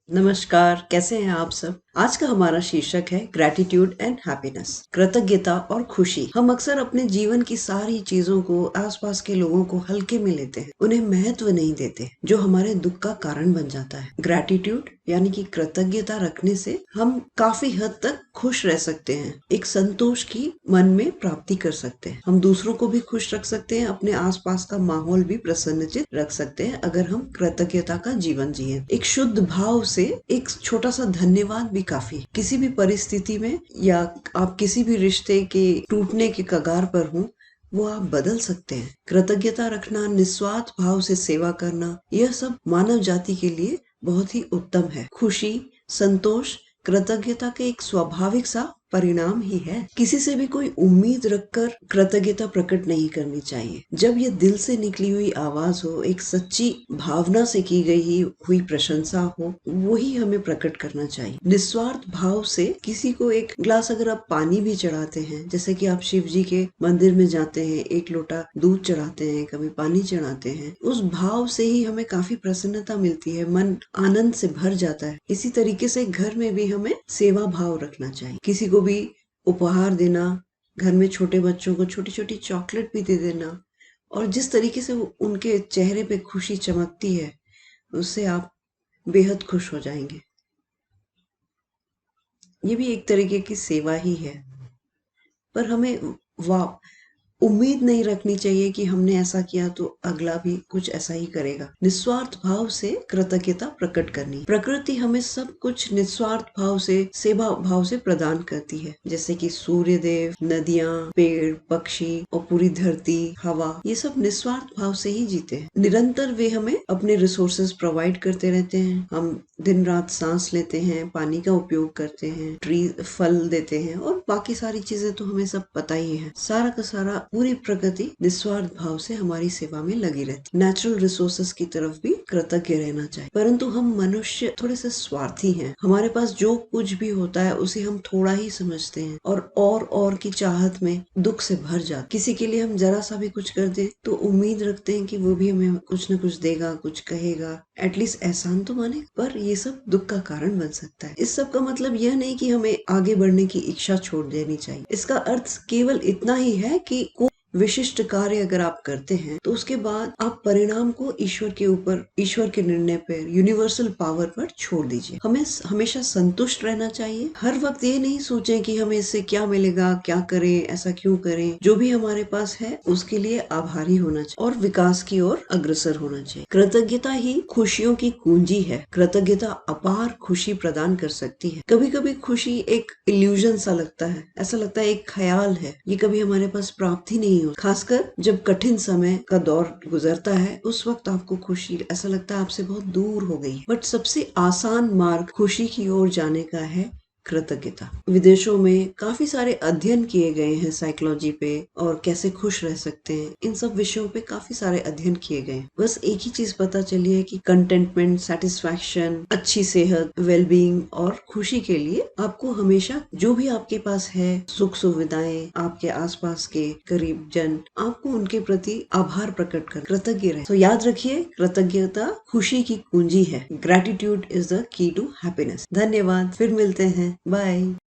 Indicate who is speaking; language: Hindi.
Speaker 1: नमस्कार, कैसे हैं आप सब? आज का हमारा शीर्षक है ग्रैटिट्यूड एंड हैप्पीनेस। कृतज्ञता और खुशी। हम अक्सर अपने जीवन की सारी चीजों को, आसपास के लोगों को हल्के में लेते हैं, उन्हें महत्व नहीं देते, जो हमारे दुख का कारण बन जाता है। ग्रैटिट्यूड यानी कि कृतज्ञता रखने से हम काफी हद तक खुश रह सकते हैं, एक संतोष की मन में प्राप्ति कर सकते हैं। हम दूसरों को भी खुश रख सकते हैं, अपने आसपास का माहौल भी प्रसन्नचित रख सकते हैं अगर हम कृतज्ञता का जीवन जिए। एक शुद्ध भाव से एक छोटा सा धन्यवाद भी काफी। किसी भी परिस्थिति में या आप किसी भी रिश्ते के टूटने के कगार पर हो, वो आप बदल सकते हैं। कृतज्ञता रखना, निस्वार्थ भाव से सेवा करना, यह सब मानव जाति के लिए बहुत ही उत्तम है। खुशी, संतोष कृतज्ञता के एक स्वाभाविक सा परिणाम ही है। किसी से भी कोई उम्मीद रखकर कृतज्ञता प्रकट नहीं करनी चाहिए। जब ये दिल से निकली हुई आवाज हो, एक सच्ची भावना से की गई हुई प्रशंसा हो, वही हमें प्रकट करना चाहिए। निस्वार्थ भाव से किसी को एक गिलास अगर आप पानी भी चढ़ाते हैं, जैसे कि आप शिव जी के मंदिर में जाते हैं, एक लोटा दूध चढ़ाते हैं, कभी पानी चढ़ाते हैं, उस भाव से ही हमें काफी प्रसन्नता मिलती है, मन आनंद से भर जाता है। इसी तरीके से घर में भी हमें सेवा भाव रखना चाहिए। किसी को भी उपहार देना, घर में छोटे बच्चों को छोटी छोटी चॉकलेट भी दे देना, और जिस तरीके से उनके चेहरे पे खुशी चमकती है, उससे आप बेहद खुश हो जाएंगे। ये भी एक तरीके की सेवा ही है, पर हमें वाह उम्मीद नहीं रखनी चाहिए कि हमने ऐसा किया तो अगला भी कुछ ऐसा ही करेगा। निस्वार्थ भाव से कृतज्ञता प्रकट करनी। प्रकृति हमें सब कुछ निस्वार्थ भाव से, सेवा भाव से प्रदान करती है, जैसे कि सूर्य देव, नदियाँ, पेड़, पक्षी और पूरी धरती, हवा, ये सब निस्वार्थ भाव से ही जीते हैं। निरंतर वे हमें अपने रिसोर्सेज प्रोवाइड करते रहते हैं। हम दिन रात सांस लेते हैं, पानी का उपयोग करते हैं, ट्री फल देते हैं, और बाकी सारी चीजें तो हमें सब पता ही है। सारा का सारा पूरी प्रकृति निस्वार्थ भाव से हमारी सेवा में लगी रहती। नेचुरल रिसोर्सेस की तरफ भी कृतज्ञ रहना चाहिए, परंतु हम मनुष्य थोड़े से स्वार्थी हैं। हमारे पास जो कुछ भी होता है उसे हम थोड़ा ही समझते हैं, और की चाहत में दुख से भर जाते। किसी के लिए हम जरा सा भी कुछ कर दे तो उम्मीद रखते हैं कि वो भी हमें कुछ न कुछ देगा, कुछ कहेगा, एटलीस्ट एहसान तो माने। पर ये सब दुख का कारण बन सकता है। इस सब का मतलब यह नहीं कि हमें आगे बढ़ने की इच्छा छोड़ देनी चाहिए। इसका अर्थ केवल इतना ही है कि विशिष्ट कार्य अगर आप करते हैं तो उसके बाद आप परिणाम को ईश्वर के ऊपर, ईश्वर के निर्णय पर, यूनिवर्सल पावर पर छोड़ दीजिए। हमें हमेशा संतुष्ट रहना चाहिए। हर वक्त ये नहीं सोचें कि हमें इससे क्या मिलेगा, क्या करें, ऐसा क्यों करें। जो भी हमारे पास है उसके लिए आभारी होना चाहिए और विकास की ओर अग्रसर होना चाहिए। कृतज्ञता ही खुशियों की कुंजी है। कृतज्ञता अपार खुशी प्रदान कर सकती है। कभी कभी खुशी एक इल्यूजन सा लगता है, ऐसा लगता है एक ख्याल है, ये कभी हमारे पास प्राप्त ही नहीं हो। खासकर जब कठिन समय का दौर गुजरता है, उस वक्त आपको खुशी ऐसा लगता है आपसे बहुत दूर हो गई है। बट सबसे आसान मार्ग खुशी की ओर जाने का है कृतज्ञता। विदेशों में काफी सारे अध्ययन किए गए हैं साइकोलॉजी पे, और कैसे खुश रह सकते हैं, इन सब विषयों पे काफी सारे अध्ययन किए गए हैं। बस एक ही चीज पता चली है कि कंटेंटमेंट, सेटिस्फैक्शन, अच्छी सेहत, वेलबींग और खुशी के लिए आपको हमेशा जो भी आपके पास है, सुख सुविधाएं, आपके आसपास के करीब जन, आपको उनके प्रति आभार प्रकट कर कृतज्ञ रहे। तो याद रखिए, कृतज्ञता खुशी की कुंजी है। Gratitude is the key to happiness. धन्यवाद, फिर मिलते हैं, बाय।